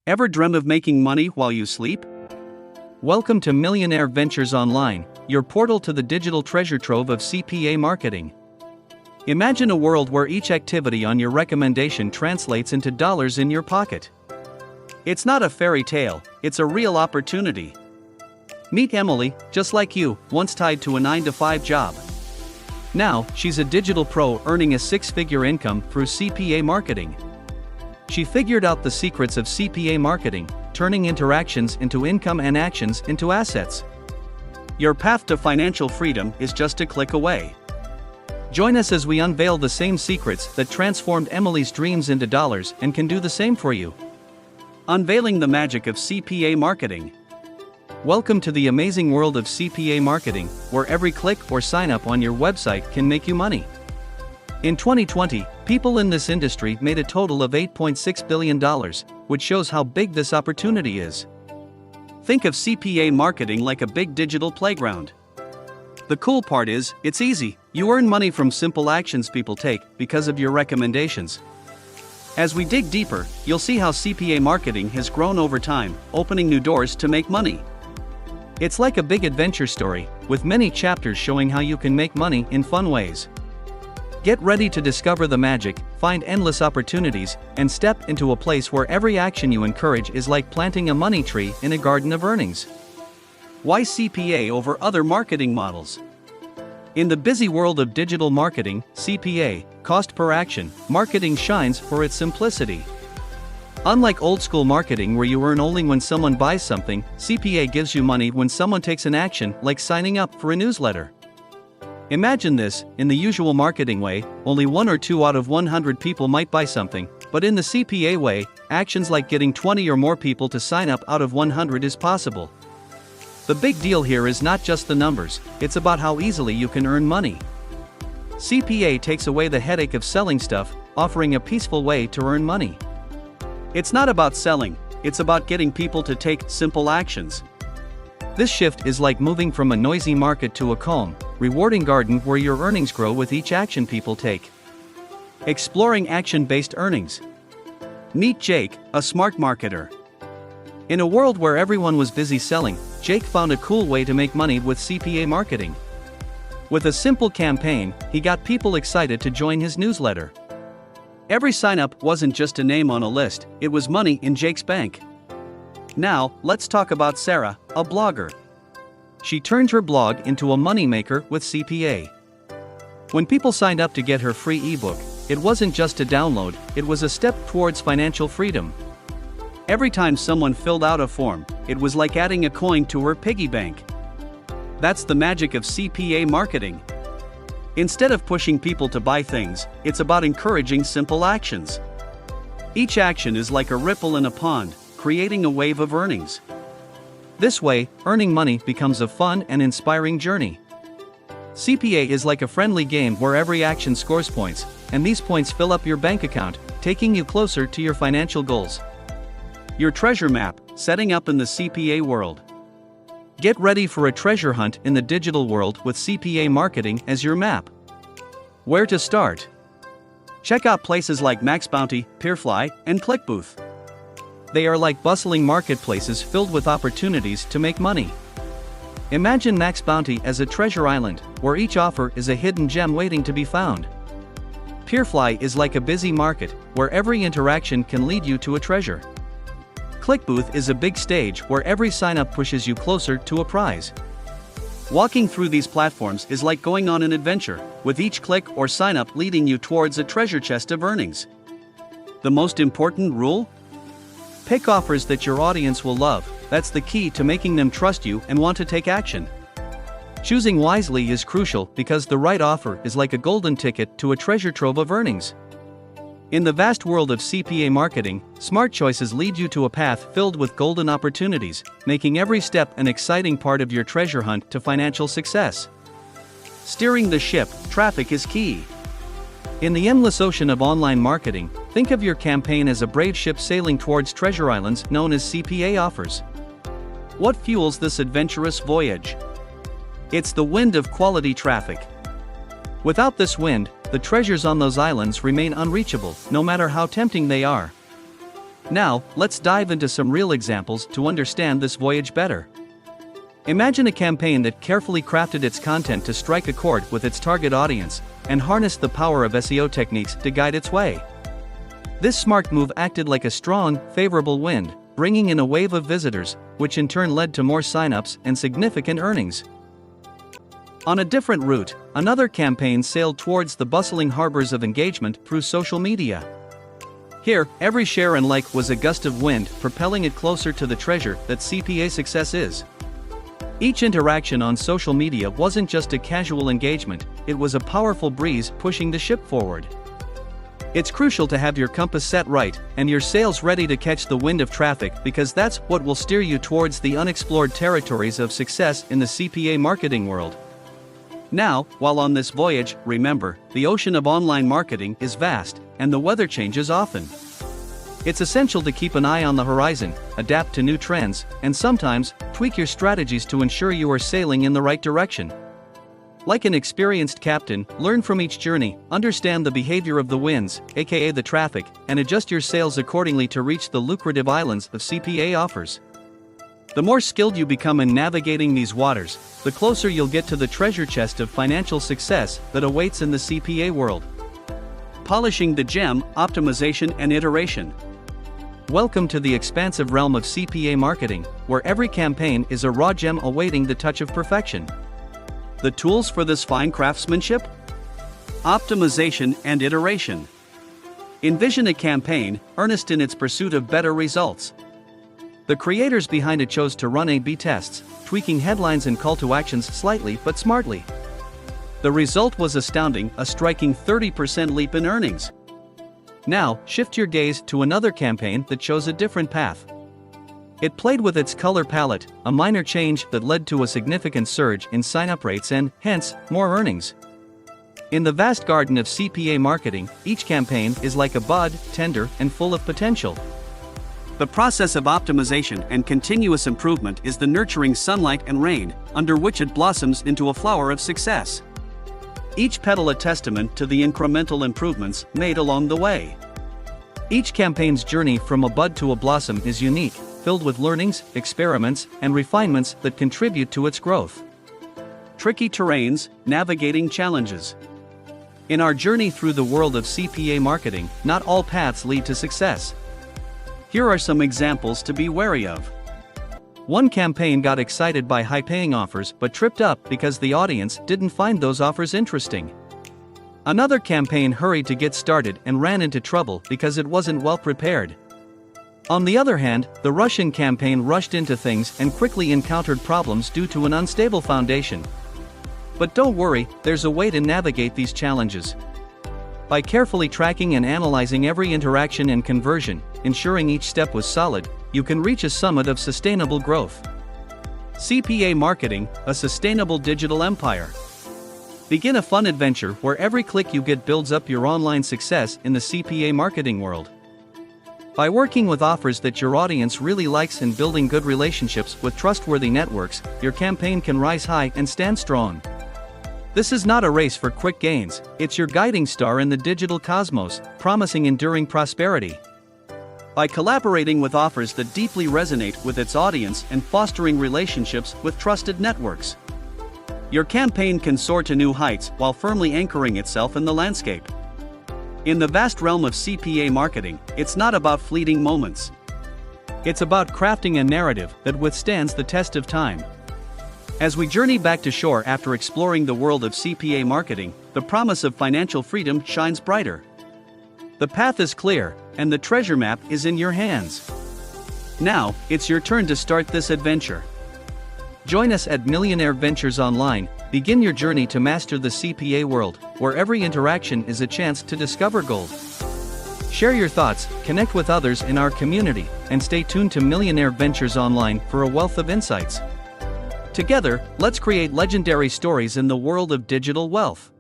Ever dream of making money while you sleep? Welcome to Millionaire Ventures Online, your portal to the digital treasure trove of CPA marketing. Imagine a world where each activity on your recommendation translates into dollars in your pocket. It's not a fairy tale, it's a real opportunity. Meet Emily, just like you, once tied to a 9-to-5 job. Now, she's a digital pro earning a six-figure income through CPA marketing. She figured out the secrets of CPA marketing, turning interactions into income and actions into assets. Your path to financial freedom is just a click away. Join us as we unveil the same secrets that transformed Emily's dreams into dollars and can do the same for you. Unveiling the magic of CPA marketing. Welcome to the amazing world of CPA marketing, where every click or sign up on your website can make you money. In 2020, people in this industry made a total of $8.6 billion, which shows how big this opportunity is. Think of CPA marketing like a big digital playground. The cool part is, it's easy. You earn money from simple actions people take because of your recommendations. As we dig deeper, you'll see how CPA marketing has grown over time, opening new doors to make money. It's like a big adventure story, with many chapters showing how you can make money in fun ways. Get ready to discover the magic, find endless opportunities, and step into a place where every action you encourage is like planting a money tree in a garden of earnings. Why CPA over other marketing models? In the busy world of digital marketing, CPA, cost per action, marketing shines for its simplicity. Unlike old-school marketing where you earn only when someone buys something, CPA gives you money when someone takes an action like signing up for a newsletter. Imagine this, in the usual marketing way, only 1 or 2 out of 100 people might buy something, but in the CPA way, actions like getting 20 or more people to sign up out of 100 is possible. The big deal here is not just the numbers, it's about how easily you can earn money. CPA takes away the headache of selling stuff, offering a peaceful way to earn money. It's not about selling, it's about getting people to take simple actions. This shift is like moving from a noisy market to a calm, rewarding garden where your earnings grow with each action people take. Exploring action-based earnings. Meet Jake, a smart marketer. In a world where everyone was busy selling, Jake found a cool way to make money with CPA marketing. With a simple campaign, he got people excited to join his newsletter. Every sign-up wasn't just a name on a list, it was money in Jake's bank. Now, let's talk about Sarah, a blogger. She turned her blog into a moneymaker with CPA. When people signed up to get her free ebook, it wasn't just a download, it was a step towards financial freedom. Every time someone filled out a form, it was like adding a coin to her piggy bank. That's the magic of CPA marketing. Instead of pushing people to buy things, it's about encouraging simple actions. Each action is like a ripple in a pond, creating a wave of earnings. This way, earning money becomes a fun and inspiring journey. CPA is like a friendly game where every action scores points, and these points fill up your bank account, taking you closer to your financial goals. Your treasure map, setting up in the CPA world. Get ready for a treasure hunt in the digital world with CPA marketing as your map. Where to start? Check out places like MaxBounty, Peerfly, and ClickBooth. They are like bustling marketplaces filled with opportunities to make money. Imagine MaxBounty as a treasure island, where each offer is a hidden gem waiting to be found. Peerfly is like a busy market, where every interaction can lead you to a treasure. ClickBooth is a big stage where every sign-up pushes you closer to a prize. Walking through these platforms is like going on an adventure, with each click or sign-up leading you towards a treasure chest of earnings. The most important rule? Pick offers that your audience will love, that's the key to making them trust you and want to take action. Choosing wisely is crucial because the right offer is like a golden ticket to a treasure trove of earnings. In the vast world of CPA marketing, smart choices lead you to a path filled with golden opportunities, making every step an exciting part of your treasure hunt to financial success. Steering the ship, traffic is key. In the endless ocean of online marketing, think of your campaign as a brave ship sailing towards treasure islands known as CPA offers. What fuels this adventurous voyage? It's the wind of quality traffic. Without this wind, the treasures on those islands remain unreachable, no matter how tempting they are. Now, let's dive into some real examples to understand this voyage better. Imagine a campaign that carefully crafted its content to strike a chord with its target audience, and harnessed the power of SEO techniques to guide its way. This smart move acted like a strong, favorable wind, bringing in a wave of visitors, which in turn led to more signups and significant earnings. On a different route, another campaign sailed towards the bustling harbors of engagement through social media. Here, every share and like was a gust of wind, propelling it closer to the treasure that CPA success is. Each interaction on social media wasn't just a casual engagement, it was a powerful breeze pushing the ship forward. It's crucial to have your compass set right, and your sails ready to catch the wind of traffic, because that's what will steer you towards the unexplored territories of success in the CPA marketing world. Now, while on this voyage, remember, the ocean of online marketing is vast, and the weather changes often. It's essential to keep an eye on the horizon, adapt to new trends, and sometimes, tweak your strategies to ensure you are sailing in the right direction. Like an experienced captain, learn from each journey, understand the behavior of the winds, aka the traffic, and adjust your sails accordingly to reach the lucrative islands of CPA offers. The more skilled you become in navigating these waters, the closer you'll get to the treasure chest of financial success that awaits in the CPA world. Polishing the gem, optimization and iteration. Welcome to the expansive realm of CPA marketing, where every campaign is a raw gem awaiting the touch of perfection. The tools for this fine craftsmanship? Optimization and iteration. Envision a campaign, earnest in its pursuit of better results. The creators behind it chose to run A/B tests, tweaking headlines and call to actions slightly but smartly. The result was astounding, a striking 30% leap in earnings. Now, shift your gaze to another campaign that chose a different path. It played with its color palette, a minor change that led to a significant surge in sign-up rates and, hence, more earnings. In the vast garden of CPA marketing, each campaign is like a bud, tender and full of potential. The process of optimization and continuous improvement is the nurturing sunlight and rain, under which it blossoms into a flower of success. Each petal a testament to the incremental improvements made along the way. Each campaign's journey from a bud to a blossom is unique, filled with learnings, experiments, and refinements that contribute to its growth. Tricky terrains, navigating challenges. In our journey through the world of CPA marketing, not all paths lead to success. Here are some examples to be wary of. One campaign got excited by high-paying offers but tripped up because the audience didn't find those offers interesting. Another campaign hurried to get started and ran into trouble because it wasn't well prepared. On the other hand, the Russian campaign rushed into things and quickly encountered problems due to an unstable foundation. But don't worry, there's a way to navigate these challenges. By carefully tracking and analyzing every interaction and conversion, ensuring each step was solid, you can reach a summit of sustainable growth. CPA Marketing, a sustainable digital empire. Begin a fun adventure where every click you get builds up your online success in the CPA marketing world. By working with offers that your audience really likes and building good relationships with trustworthy networks, your campaign can rise high and stand strong. This is not a race for quick gains, it's your guiding star in the digital cosmos, promising enduring prosperity. By collaborating with offers that deeply resonate with its audience and fostering relationships with trusted networks, your campaign can soar to new heights while firmly anchoring itself in the landscape. In the vast realm of CPA marketing, it's not about fleeting moments. It's about crafting a narrative that withstands the test of time. As we journey back to shore after exploring the world of CPA marketing, the promise of financial freedom shines brighter. The path is clear, and the treasure map is in your hands. Now, it's your turn to start this adventure. Join us at Millionaire Ventures Online, begin your journey to master the CPA world, where every interaction is a chance to discover gold. Share your thoughts, connect with others in our community, and stay tuned to Millionaire Ventures Online for a wealth of insights. Together, let's create legendary stories in the world of digital wealth.